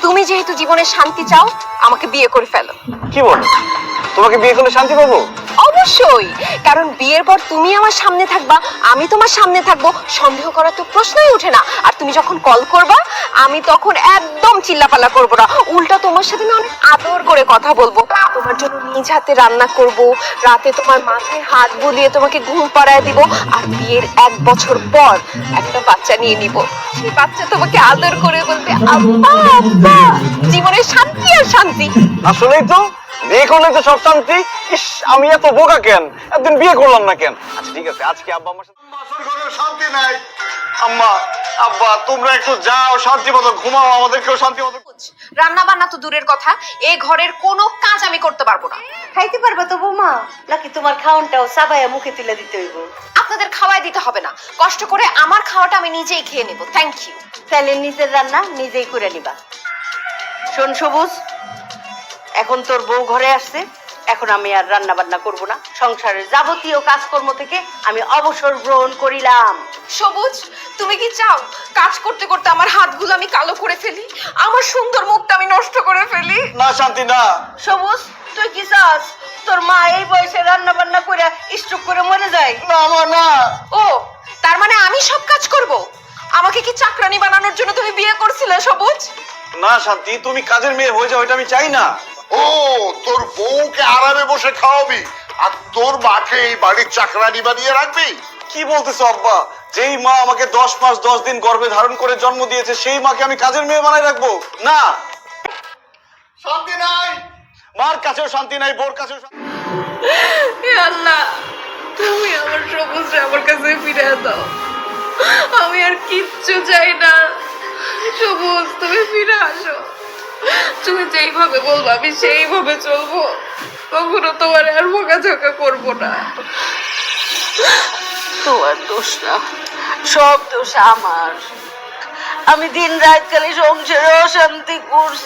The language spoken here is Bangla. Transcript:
তুমি যেহেতু জীবনে শান্তি চাও, আমাকে বিয়ে করে ফেলো। কি বলো? তোমাকে বিয়ে করলে শান্তি পাবো? অবশ্যই, কারণ বিয়ের পর তুমি আমার সামনে থাকবা, আমি তোমার সামনে থাকবো, সন্দেহ করার তো প্রশ্নই ওঠে না। আর তুমি যখন কল করবা, আমি তখন একদম চিল্লাপাল্লা করবো না, উল্টা তোমার সাথে আমি অনেক আদর করে কথা বলবো, তোমার জন্য নিজ হাতে রান্না করব, রাতে তোমার মাথায় হাত বুলিয়ে তোমাকে ঘুম পাড়ায় দিব, আর বিয়ের 1 বছর পর একটা বাচ্চা নিয়ে নিব। সেই বাচ্চা তোমাকে আদর করে বলবে আব্বা আব্বা, জীবনে শান্তি আর শান্তি। আসলেই তো, বিয়ে করলে তো সব শান্তি। ইস, আমি এত বোকা কেন, একদিন বিয়ে করলাম না কেন? আচ্ছা ঠিক আছে, আজকে আব্বা আমার সাথে বাসর ঘরে শান্তি নাই। আম্মা আব্বা তোমরা একটু যাও, শান্তি মতো ঘুমাও, আমাদেরকেও শান্তি মতো। রান্না বান্না তো দূরের কথা, এই ঘরের কোনো কাজ আমি করতে পারবো না। খাইতে পারবা তো বৌমা, নাকি তোমার খাওনটাও চাবাইয়া মুখে তুলে দিতে হইব? আপনাদের খাওয়াই দিতে হবে না, কষ্ট করে আমার খাওয়াটা আমি নিজেই খেয়ে নেব। Thank you. তাহলে নিজের রান্না নিজেই করে নিবা। শোন সবুজ, এখন তোর বউ ঘরে আসছে, এখন আমি আর রান্না বান্না করবো না। সংসারের যাবতীয় কাজকর্ম থেকে আমি অবসর গ্রহণ করিলাম। সবুজ, তুমি কি চাও কাজ করতে করতে আমার হাতগুলো আমি কালো করে ফেলি, আমার সুন্দর মুখটা আমি নষ্ট করে ফেলি? না শান্তি না। সবুজ, তুই কি চাস তোর মা এই বয়সে রান্না বান্না করে স্ট্রোক করে মরে যায়? না মা না। ও, তার মানে আমি সব কাজ করব? আমাকে কি চাকরানি বানানোর জন্য তুমি বিয়ে করছিলে সবুজ? না শান্তি, তুমি কাজের মেয়ে হয়ে যাও, এটা আমি চাই না। ও, তোর বউকে আরামে বসে খাওয়াবি আর তোর মাকে এই বাড়ির চাকরানি বানিয়ে রাখবি? কি বলতেছো আব্বা? যেই মা আমাকে 10 মাস 10 দিন গর্ভে ধারণ করে জন্ম দিয়েছে, সেই মাকে আমি কাজের মেয়ে বানাই রাখবো? না। শান্তি নাই। মার কাছেও শান্তি নাই, বোর কাছেও শান্তি। হে আল্লাহ, তুমি আমার সবুজরে আমার কাছে ফিরে দাও, আমি আর কিচ্ছু চাই না। সবুজ, তুমি ফিরে আসো, তুমি যেইভাবে বলবো আমি সেইভাবে চলবো, কখনো তোমার আর বকাঝকা করবো না। তোমার দোষ না, সব দোষ আমার। আমি দিন রাত খালি সংসারে অশান্তি করছি।